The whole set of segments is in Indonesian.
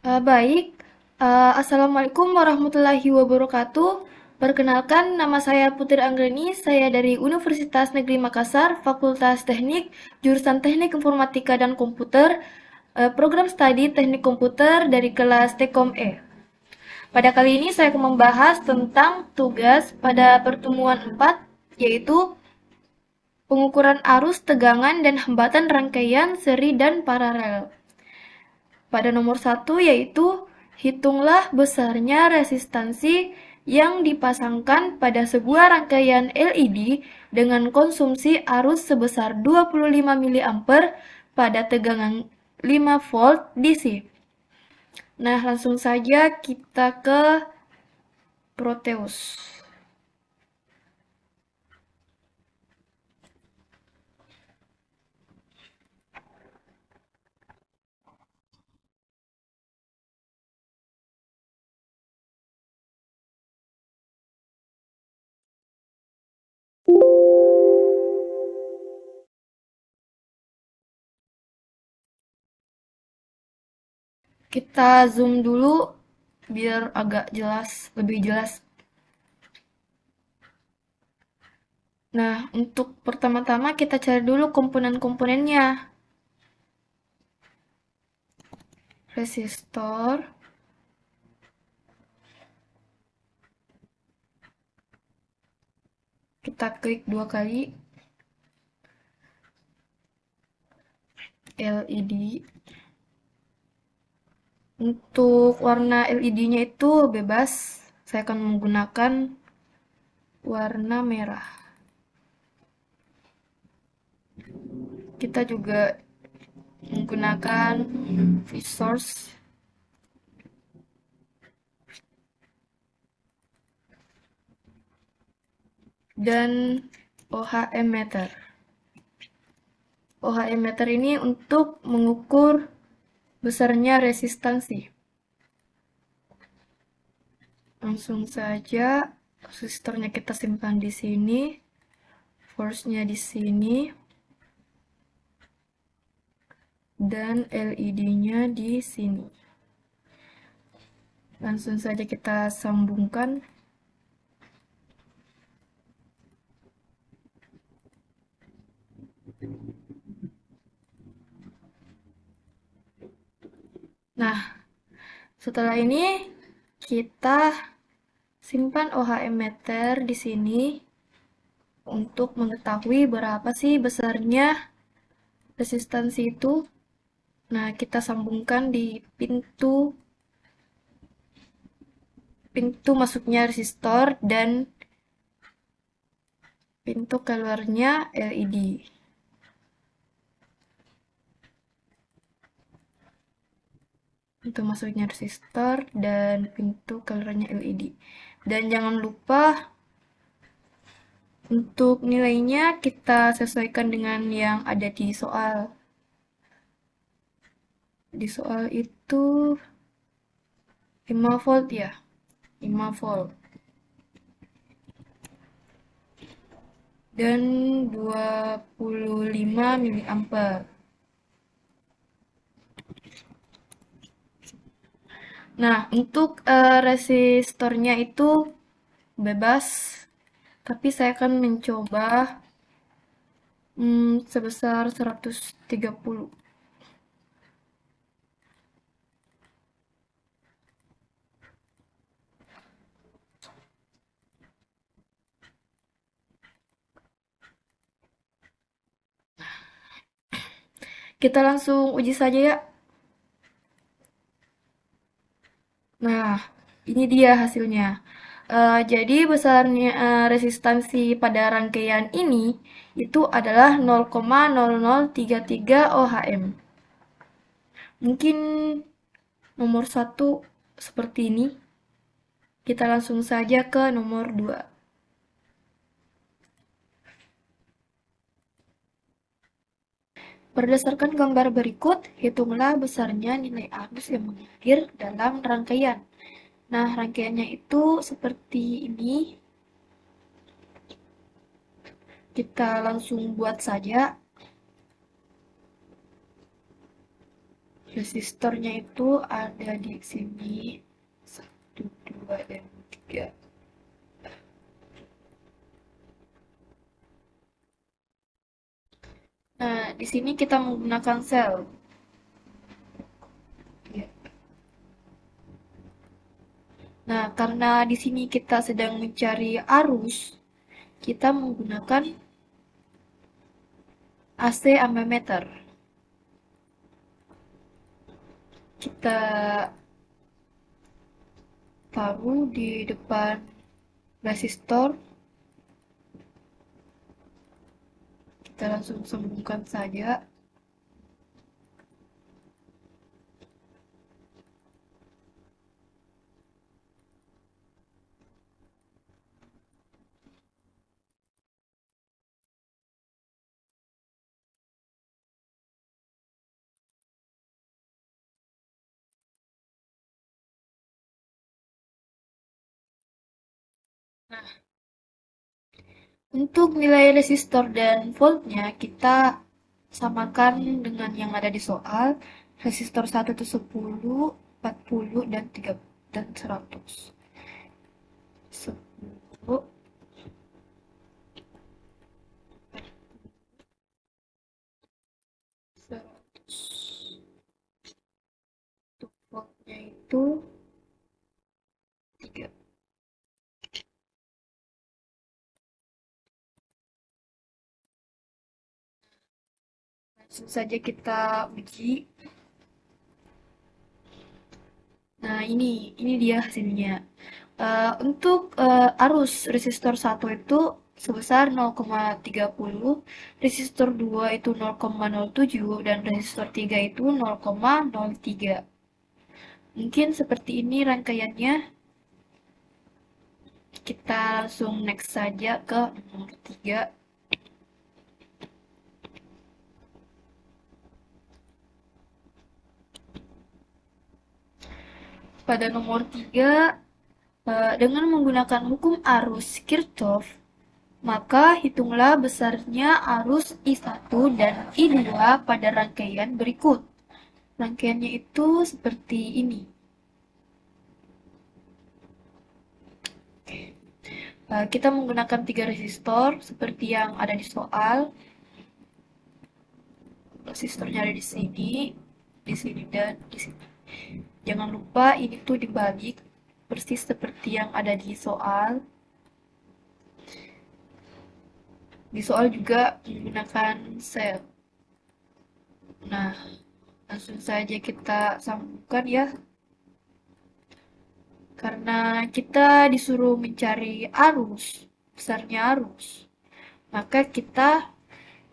Baik. Assalamualaikum warahmatullahi wabarakatuh. Perkenalkan, nama saya Putri Anggreni. Saya dari Universitas Negeri Makassar, Fakultas Teknik, jurusan Teknik Informatika dan Komputer, program studi Teknik Komputer dari kelas Tekom E. Pada kali ini saya akan membahas tentang tugas pada pertemuan 4, yaitu pengukuran arus, tegangan, dan hambatan rangkaian seri dan paralel. Pada nomor 1 yaitu hitunglah besarnya resistansi yang dipasangkan pada sebuah rangkaian LED dengan konsumsi arus sebesar 25 mA pada tegangan 5 volt DC. Nah, langsung saja kita ke Proteus. Kita zoom dulu biar agak jelas, lebih jelas. Nah, untuk pertama-tama kita cari dulu komponen-komponennya. Resistor, kita klik 2 kali. LED. Untuk warna LED-nya itu bebas. Saya akan menggunakan warna merah. Kita juga menggunakan V-source dan OHM meter. OHM meter ini untuk mengukur besarnya resistansi. Langsung saja resistornya kita simpan di sini, force-nya di sini, dan LED-nya di sini. Langsung saja kita sambungkan. Nah, setelah ini kita simpan OHM meter di sini untuk mengetahui berapa sih besarnya resistansi itu. Nah, kita sambungkan di pintu masuknya resistor dan pintu keluarnya LED. Pintu masuknya resistor dan pintu keluarnya LED. Dan jangan lupa untuk nilainya kita sesuaikan dengan yang ada di soal. Di soal itu 5 volt ya. 5 volt. Dan 25 mA. Nah, untuk resistornya itu bebas, tapi saya akan mencoba sebesar 130. Kita langsung uji saja ya. Nah, ini dia hasilnya. Jadi besarnya resistansi pada rangkaian ini itu adalah 0,0033 ohm. Mungkin nomor 1 seperti ini. Kita langsung saja ke nomor 2. Berdasarkan gambar berikut, hitunglah besarnya nilai arus yang mengalir dalam rangkaian. Nah, rangkaiannya itu seperti ini. Kita langsung buat saja. Resistornya itu ada di sini. 1, 2, dan 3. Nah, di sini kita menggunakan sel. Ya. Nah, karena di sini kita sedang mencari arus, kita menggunakan AC ammeter. Kita taruh di depan resistor, kita langsung sambungkan saja. Untuk nilai resistor dan voltnya kita samakan dengan yang ada di soal. Resistor 1 itu 10, 40, dan 3, dan 100. 10, 100. Untuk voltnya itu 3. Langsung saja kita uji. Nah, ini dia hasilnya. Untuk arus resistor 1 itu sebesar 0,30, resistor 2 itu 0,07, dan resistor 3 itu 0,03. Mungkin seperti ini rangkaiannya. Kita langsung next saja ke nomor 3. Pada nomor 3, dengan menggunakan hukum arus Kirchhoff, maka hitunglah besarnya arus I1 dan I2 pada rangkaian berikut. Rangkaiannya itu seperti ini. Kita menggunakan 3 resistor seperti yang ada di soal. Resistornya ada di sini, dan di sini. Jangan lupa ini tuh dibalik persis seperti yang ada di soal. Di soal juga menggunakan sel. Nah, langsung saja kita sambungkan ya. Karena kita disuruh mencari arus, besarnya arus, maka kita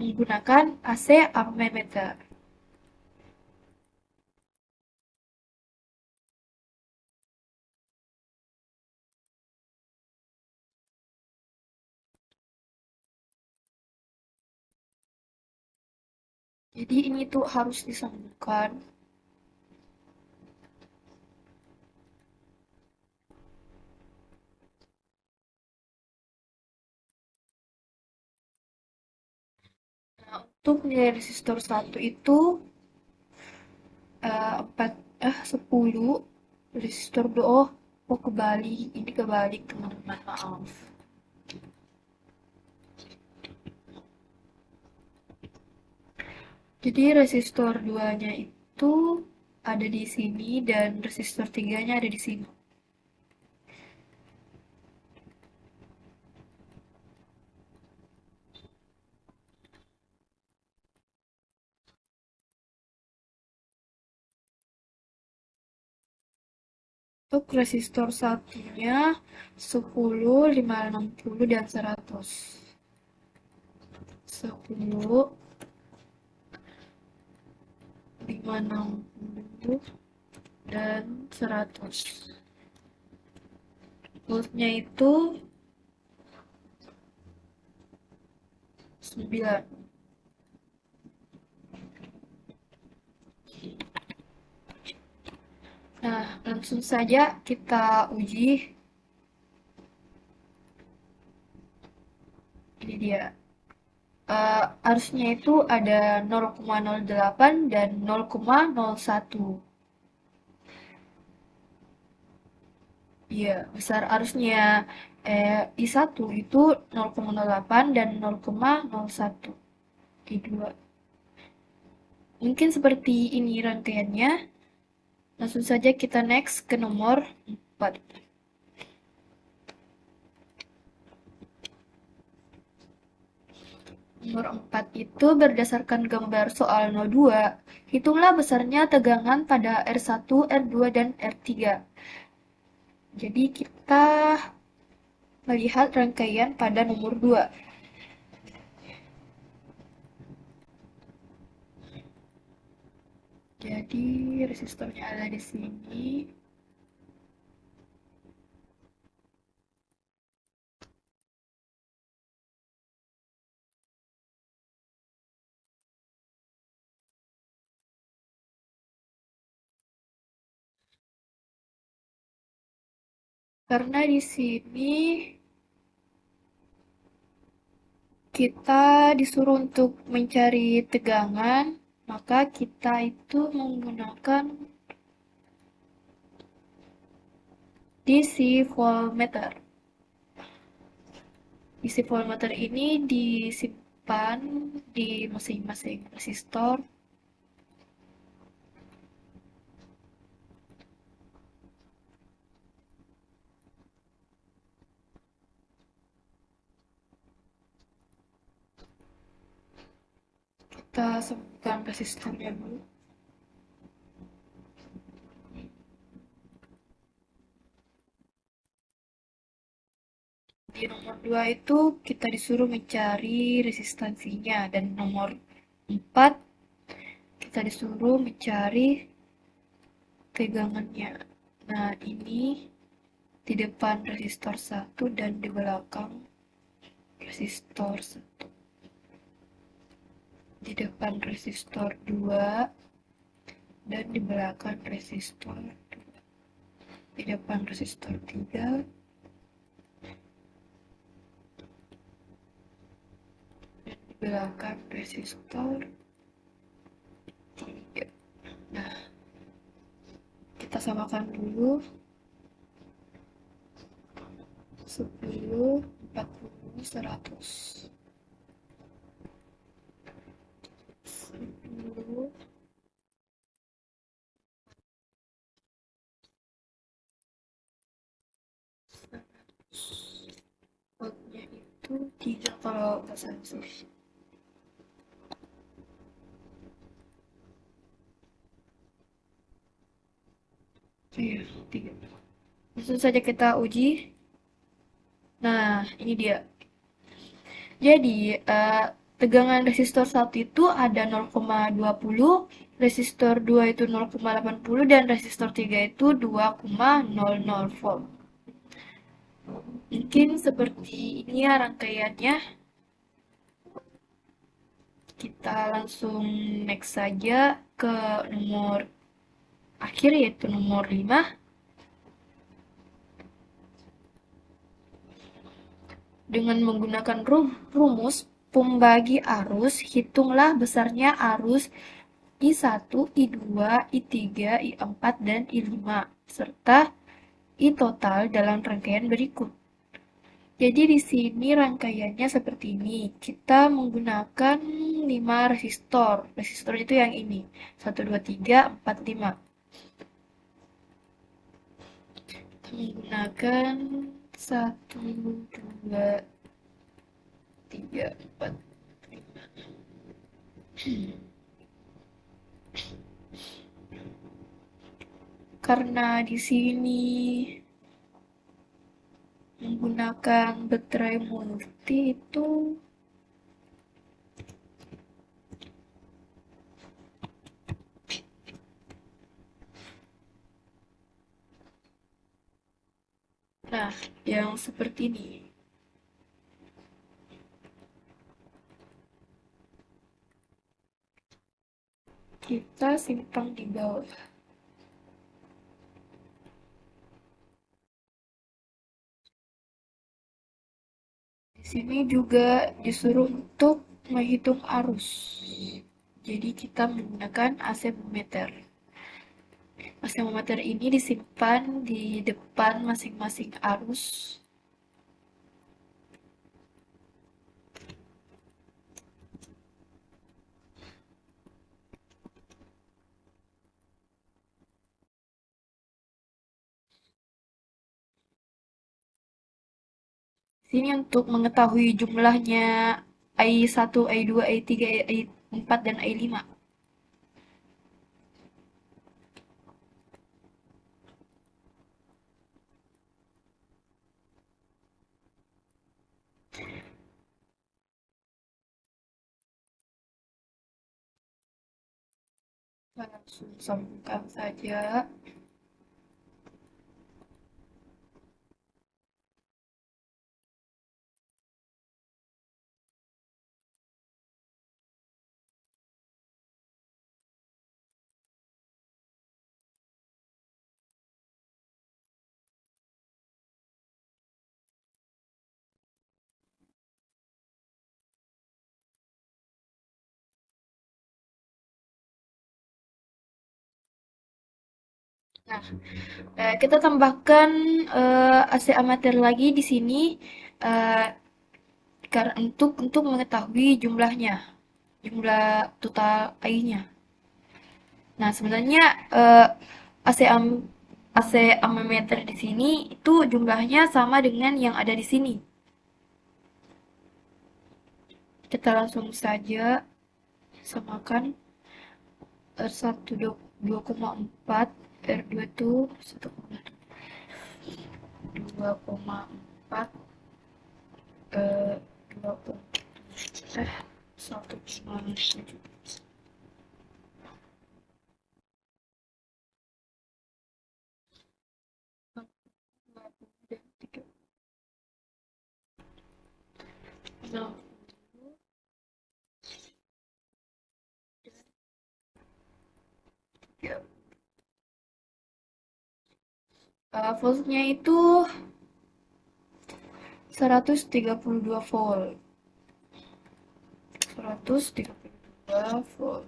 menggunakan AC ammeter. Jadi ini tuh harus disambungkan. Nah, untuk nilai resistor 1 itu 10, resistor 2, oh kebalik, ini kebalik teman-teman, maaf. Jadi resistor 2-nya itu ada di sini dan resistor 3-nya ada di sini. Untuk resistor satunya 10, 560, dan 100. 10, 560, dan 100. Voltnya itu 9. Nah, langsung saja kita uji. Ini dia. arusnya itu ada 0,08 dan 0,01. Iya, besar arusnya I1 itu 0,08 dan 0,01 I2. Mungkin seperti ini rangkaiannya. Langsung saja kita next ke nomor 4. Nomor 4 itu berdasarkan gambar soal 02, hitunglah besarnya tegangan pada R1, R2, dan R3. Jadi kita melihat rangkaian pada nomor 2. Jadi resistornya ada di sini. Karena di sini kita disuruh untuk mencari tegangan, maka kita itu menggunakan DC voltmeter. DC voltmeter ini disimpan di masing-masing resistor. Kita sebutkan resistornya dulu. Di nomor 2 itu kita disuruh mencari resistansinya, dan nomor 4 kita disuruh mencari tegangannya. Nah, ini di depan resistor 1 dan di belakang resistor 1. Di depan resistor 2 dan di belakang resistor 2. Di depan resistor 3 dan di belakang resistor 3. Nah, kita samakan dulu. 10, 40, 100. 10, voltnya itu 3 kalau nggak salah sih. Iya, 3. Langsung saja kita uji. Nah, ini dia. Jadi, tegangan resistor 1 itu ada 0,20, resistor 2 itu 0,80, dan resistor 3 itu 2,00 volt. Mungkin seperti ini ya rangkaiannya. Kita langsung next saja ke nomor akhir, yaitu nomor 5. Dengan menggunakan rumus pembagi arus, hitunglah besarnya arus I1, I2, I3, I4, dan I5, serta I total dalam rangkaian berikut. Jadi di sini rangkaiannya seperti ini. Kita menggunakan 5 resistor. Resistor itu yang ini. 1, 2, 3, 4, 5. Kita menggunakan 1, 2, 3, 4, 5. Karena di sini menggunakan baterai multi itu nah yang seperti ini. Kita simpan di bawah. Di sini juga disuruh untuk menghitung arus. Jadi kita menggunakan asemometer. Asemometer ini disimpan di depan masing-masing arus. Sini untuk mengetahui jumlahnya AI1, AI2, AI3, AI4, dan AI5. Kita langsung sambungkan saja. Nah, kita tambahkan AC amatir lagi di sini eh, untuk mengetahui jumlah total AI-nya. Nah, sebenarnya AC AC ammeter di sini itu jumlahnya sama dengan yang ada di sini. Kita langsung saja samakan R1 2,4, R2 itu 2,4, 2, 1,7. Nah, ya. Voltnya itu 132 volt. 132 volt.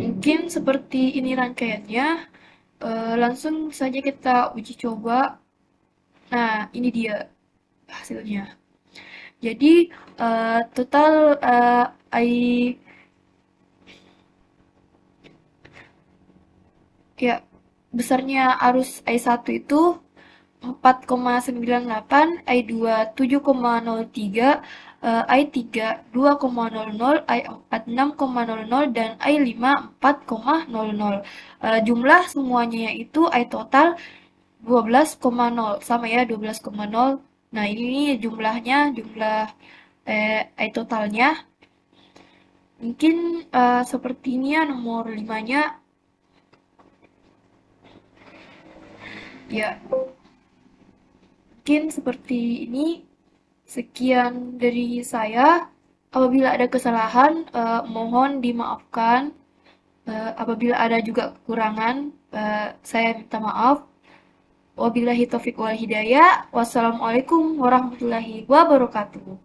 Mungkin seperti ini rangkaiannya. Langsung saja kita uji coba. Nah, ini dia hasilnya. Jadi total AI ya besarnya arus AI1 itu 4,98, AI2 7,03, AI3 2,00, AI4 6,00, dan AI5 4,00. Jumlah semuanya yaitu AI total 12,0, sama ya 12,0. Nah, ini jumlahnya, jumlah AI totalnya. Mungkin seperti ini ya nomor 5-nya. Ya, mungkin seperti ini. Sekian dari saya. Apabila ada kesalahan, mohon dimaafkan. Apabila ada juga kekurangan, saya minta maaf. Wabillahi taufiq wal hidayah. Wassalamualaikum warahmatullahi wabarakatuh.